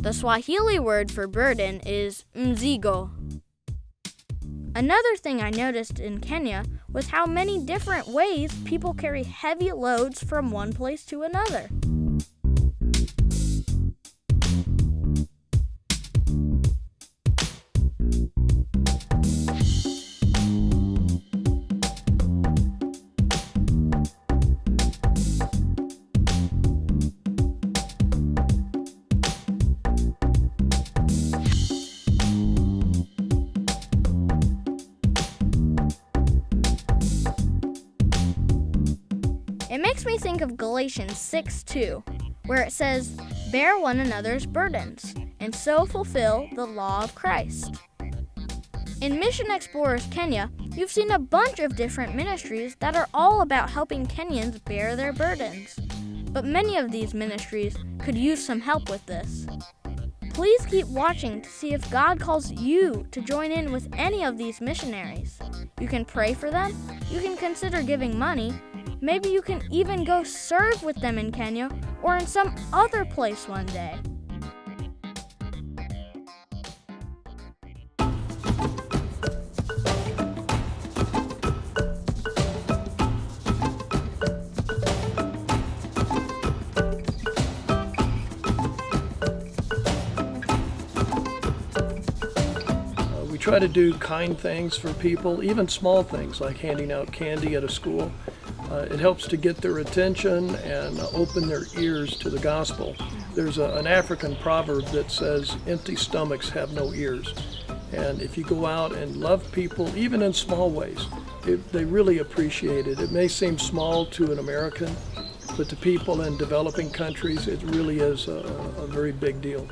The Swahili word for burden is mzigo. Another thing I noticed in Kenya was how many different ways people carry heavy loads from one place to another. It makes me think of Galatians 6:2, where it says, "Bear one another's burdens, and so fulfill the law of Christ." In Mission Explorers Kenya, you've seen a bunch of different ministries that are all about helping Kenyans bear their burdens. But many of these ministries could use some help with this. Please keep watching to see if God calls you to join in with any of these missionaries. You can pray for them, you can consider giving money, maybe you can even go serve with them in Kenya or in some other place one day. We try to do kind things for people, even small things like handing out candy at a school. It helps to get their attention and open their ears to the gospel. There's an African proverb that says, "Empty stomachs have no ears." And if you go out and love people, even in small ways, they really appreciate it. It may seem small to an American, but to people in developing countries, it really is a very big deal.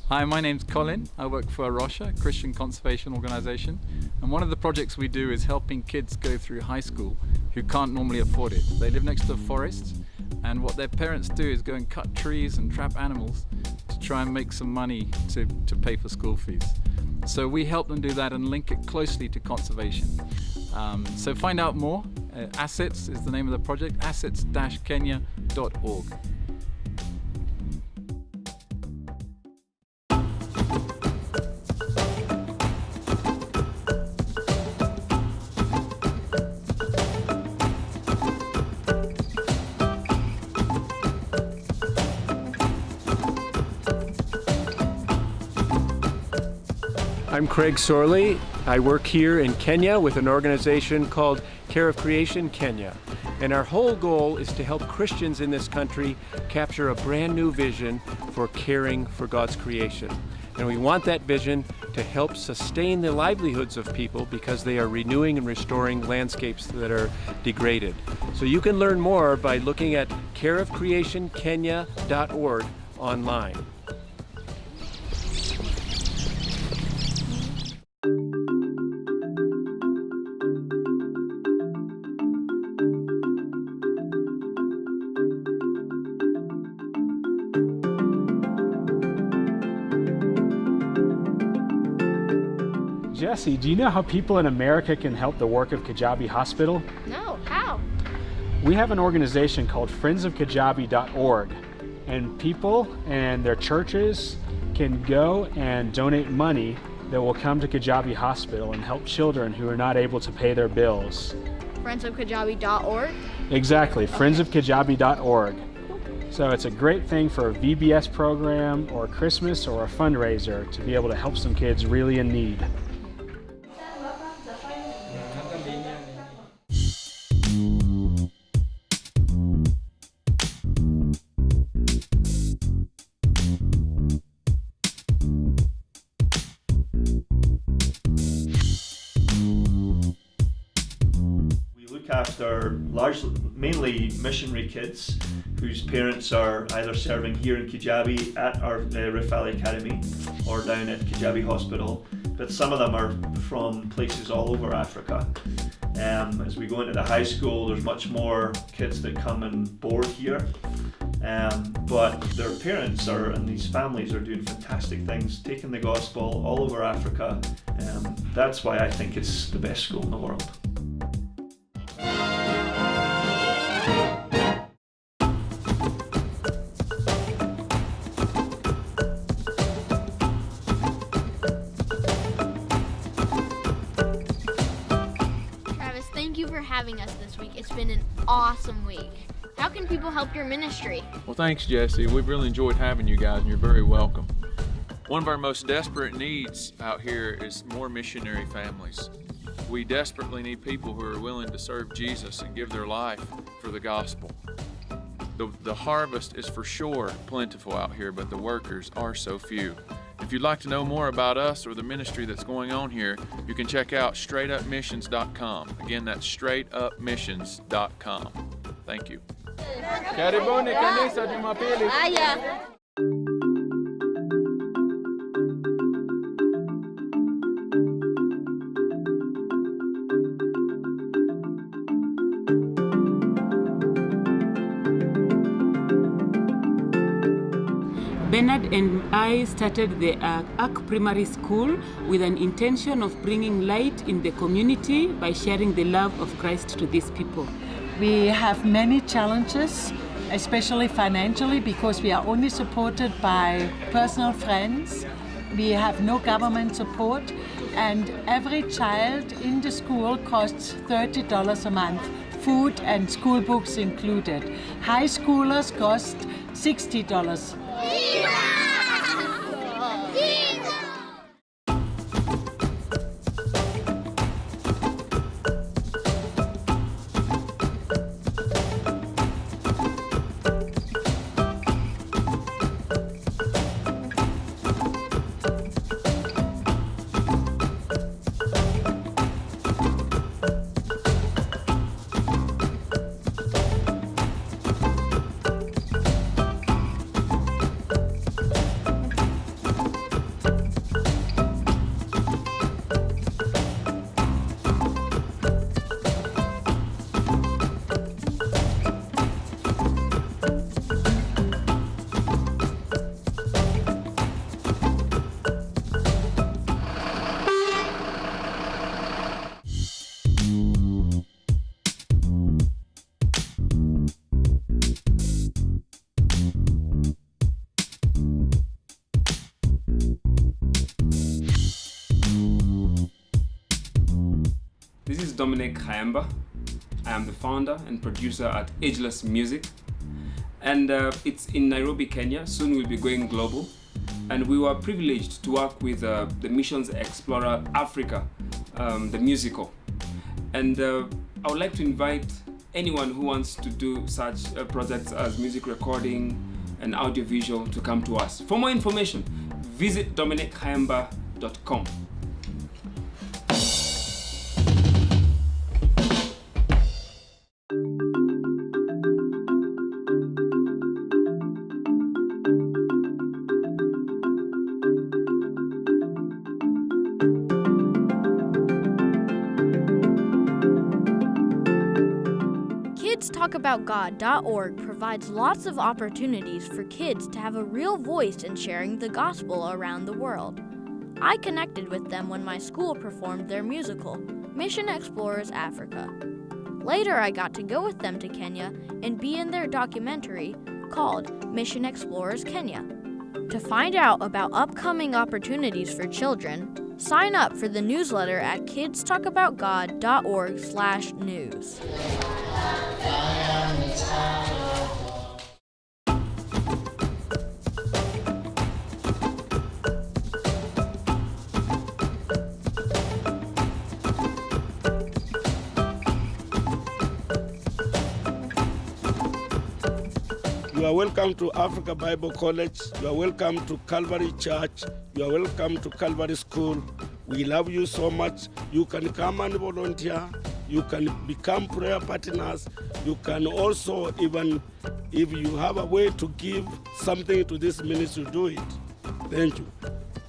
Hi, my name's Colin. I work for Arosha, a Christian conservation organization, and one of the projects we do is helping kids go through high school who can't normally afford it. They live next to forests, and what their parents do is go and cut trees and trap animals to try and make some money to pay for school fees. So we help them do that and link it closely to conservation. So find out more. Assets is the name of the project, assets-kenya.org. I'm Craig Sorley. I work here in Kenya with an organization called Care of Creation Kenya. And our whole goal is to help Christians in this country capture a brand new vision for caring for God's creation. And we want that vision to help sustain the livelihoods of people because they are renewing and restoring landscapes that are degraded. So you can learn more by looking at careofcreationkenya.org online. Jesse, do you know how people in America can help the work of Kajabi Hospital? No, how? We have an organization called friendsofkajabi.org, and people and their churches can go and donate money that will come to Kajabi Hospital and help children who are not able to pay their bills. Friendsofkajabi.org? Exactly, friendsofkajabi.org. So it's a great thing for a VBS program or Christmas or a fundraiser to be able to help some kids really in need. After mainly missionary kids whose parents are either serving here in Kijabi at our Rift Valley Academy or down at Kijabi Hospital, but some of them are from places all over Africa. As we go into the high school, there's much more kids that come and board here, but their parents and these families are doing fantastic things, taking the gospel all over Africa. That's why I think it's the best school in the world. Thank you for having us this week. It's been an awesome week. How can people help your ministry? Well, thanks, Jesse. We've really enjoyed having you guys, and you're very welcome. One of our most desperate needs out here is more missionary families. We desperately need people who are willing to serve Jesus and give their life for the gospel. The harvest is for sure plentiful out here, but the workers are so few. If you'd like to know more about us or the ministry that's going on here, you can check out straightupmissions.com. Again, that's straightupmissions.com. Thank you. Karibuni kanisa Jumapili. Bernard and I started the Ark Primary School with an intention of bringing light in the community by sharing the love of Christ to these people. We have many challenges, especially financially, because we are only supported by personal friends. We have no government support, and every child in the school costs $30 a month, food and school books included. High schoolers cost $60. This is Dominic Kayamba. I am the founder and producer at Ageless Music, and it's in Nairobi, Kenya. Soon we'll be going global, and we were privileged to work with the Missions Explorer Africa, the musical. And I would like to invite anyone who wants to do such projects as music recording and audiovisual to come to us. For more information, visit dominickayamba.com. KidsTalkAboutGod.org provides lots of opportunities for kids to have a real voice in sharing the gospel around the world. I connected with them when my school performed their musical, Mission Explorers Africa. Later, I got to go with them to Kenya and be in their documentary called Mission Explorers Kenya. To find out about upcoming opportunities for children, Sign up for the newsletter at kidstalkaboutgod.org/news. You are welcome to Africa Bible College. You are welcome to Calvary Church. You are welcome to Calvary School. We love you so much. You can come and volunteer. You can become prayer partners. You can also, even if you have a way to give something to this ministry, do it. Thank you.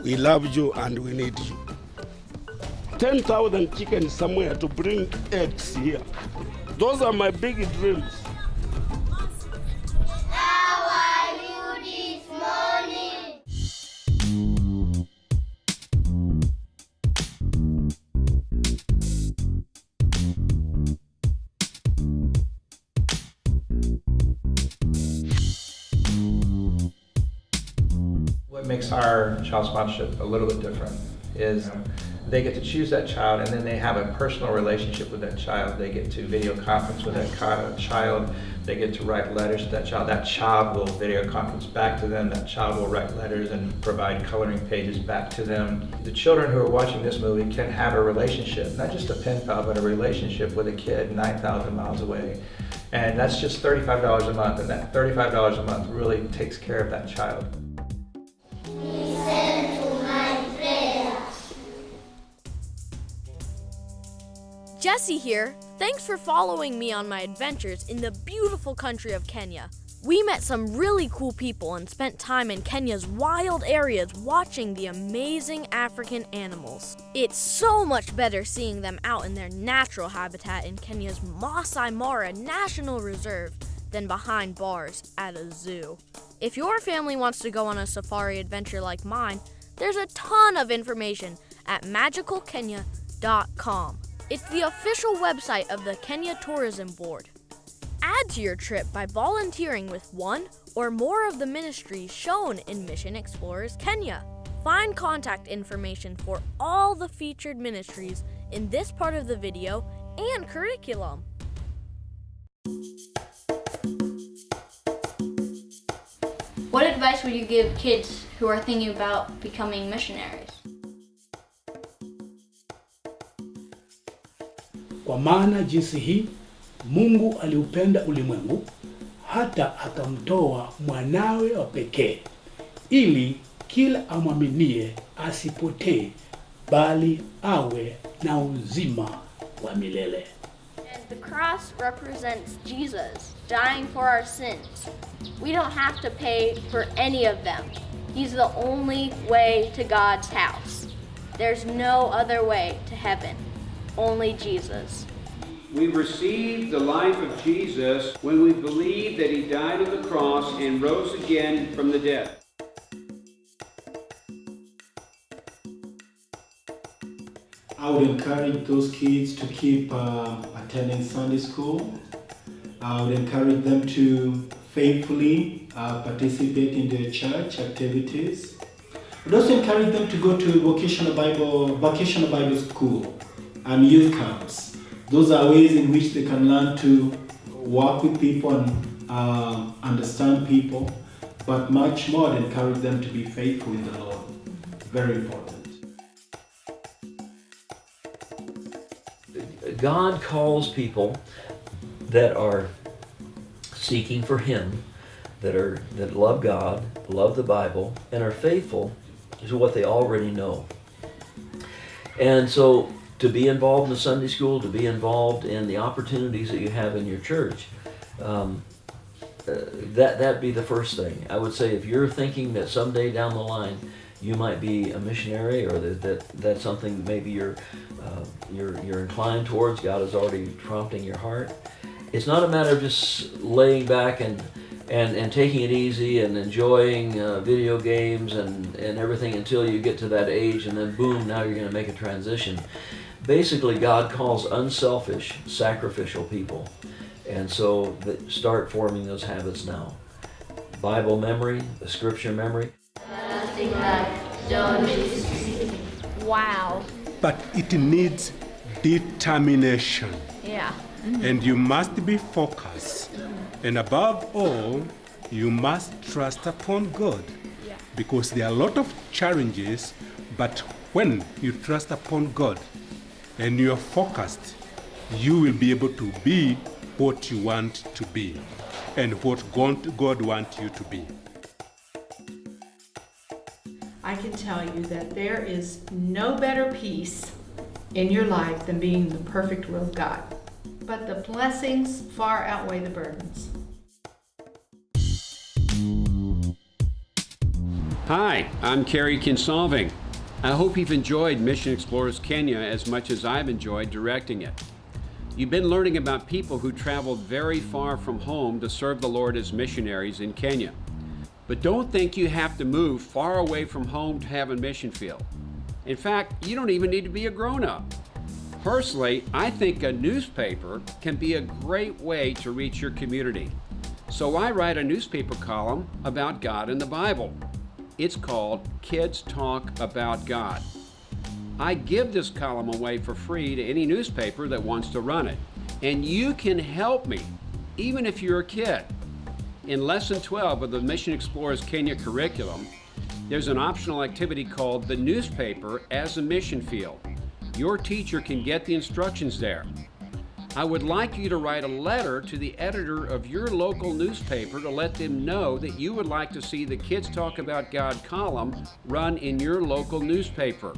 We love you and we need you. 10,000 chickens somewhere to bring eggs here. Those are my big dreams. What makes our child sponsorship a little bit different is they get to choose that child, and then they have a personal relationship with that child. They get to video conference with that child. They get to write letters to that child. That child will video conference back to them. That child will write letters and provide coloring pages back to them. The children who are watching this movie can have a relationship, not just a pen pal, but a relationship with a kid 9,000 miles away. And that's just $35 a month, and that $35 a month really takes care of that child. Jesse here. Thanks for following me on my adventures in the beautiful country of Kenya. We met some really cool people and spent time in Kenya's wild areas watching the amazing African animals. It's so much better seeing them out in their natural habitat in Kenya's Masai Mara National Reserve than behind bars at a zoo. If your family wants to go on a safari adventure like mine, there's a ton of information at magicalkenya.com. It's the official website of the Kenya Tourism Board. Add to your trip by volunteering with one or more of the ministries shown in Mission Explorers Kenya. Find contact information for all the featured ministries in this part of the video and curriculum. What advice would you give kids who are thinking about becoming missionaries? Kwa maana jinsi hii Mungu aliupenda ulimwengu hata akamtoa mwanawe wa pekee ili kila amwaminie asipotee bali awe na uzima wa milele. And the cross represents Jesus dying for our sins. We don't have to pay for any of them. He's the only way to God's house. There's no other way to heaven. Only Jesus. We receive the life of Jesus when we believe that he died on the cross and rose again from the dead. I would encourage those kids to keep attending Sunday school. I would encourage them to faithfully participate in their church activities. I would also encourage them to go to vocational Bible school and youth camps. Those are ways in which they can learn to work with people and understand people, but much more, I'd encourage them to be faithful in the Lord. Very important. God calls people that are seeking for Him, that love God, love the Bible, and are faithful to what they already know. And so to be involved in the Sunday school, to be involved in the opportunities that you have in your church, that'd be the first thing. I would say if you're thinking that someday down the line you might be a missionary, or that's something maybe you're inclined towards, God is already prompting your heart. It's not a matter of just laying back and taking it easy and enjoying video games and everything until you get to that age, and then boom, now you're going to make a transition. Basically, God calls unselfish, sacrificial people. And so start forming those habits now. Bible memory, the scripture memory. Nothing like don't Wow. But it needs determination. Yeah. And you must be focused. And above all, you must trust upon God. Yeah. Because there are a lot of challenges, but when you trust upon God and you are focused, you will be able to be what you want to be and what God wants you to be. I can tell you that there is no better peace in your life than being in the perfect will of God. But the blessings far outweigh the burdens. Hi, I'm Kerry Kinsolving. I hope you've enjoyed Mission Explorers Kenya as much as I've enjoyed directing it. You've been learning about people who traveled very far from home to serve the Lord as missionaries in Kenya. But don't think you have to move far away from home to have a mission field. In fact, you don't even need to be a grown-up. Personally, I think a newspaper can be a great way to reach your community. So I write a newspaper column about God and the Bible. It's called Kids Talk About God. I give this column away for free to any newspaper that wants to run it. And you can help me, even if you're a kid. In Lesson 12 of the Mission Explorers Kenya curriculum, there's an optional activity called the newspaper as a mission field. Your teacher can get the instructions there. I would like you to write a letter to the editor of your local newspaper to let them know that you would like to see the Kids Talk About God column run in your local newspaper.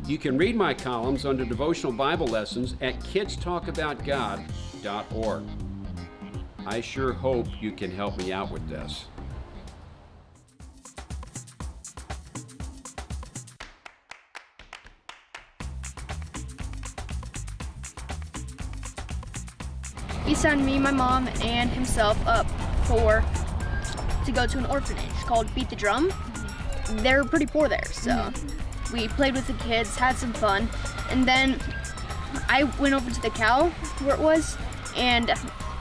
You can read my columns under devotional Bible lessons at kidstalkaboutgod.org. I sure hope you can help me out with this. He signed me, my mom, and himself up to go to an orphanage called Beat the Drum. They're pretty poor there, so we played with the kids, had some fun, and then I went over to the cow where it was, and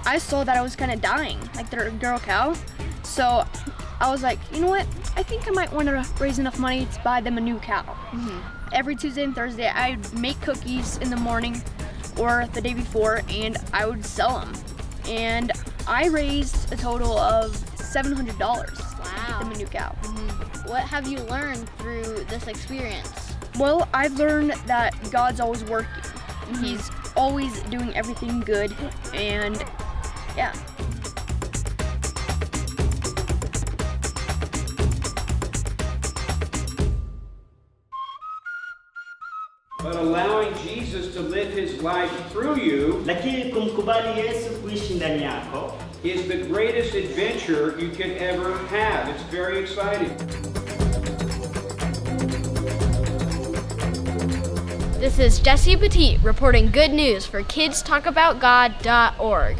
I saw that I was kind of dying, like the girl cow. So I was like, you know what? I think I might want to raise enough money to buy them a new cow. Every Tuesday and Thursday, I'd make cookies in the morning or the day before, and I would sell them. And I raised a total of $700 to get them a new cow. What have you learned through this experience? Well, I've learned that God's always working. He's always doing everything good, and yeah. But allowing Jesus to live his life through you lakini kumkubali Yesu kuishi ndani yako is the greatest adventure you can ever have. It's very exciting. This is Jessie Petit reporting good news for kidstalkaboutgod.org.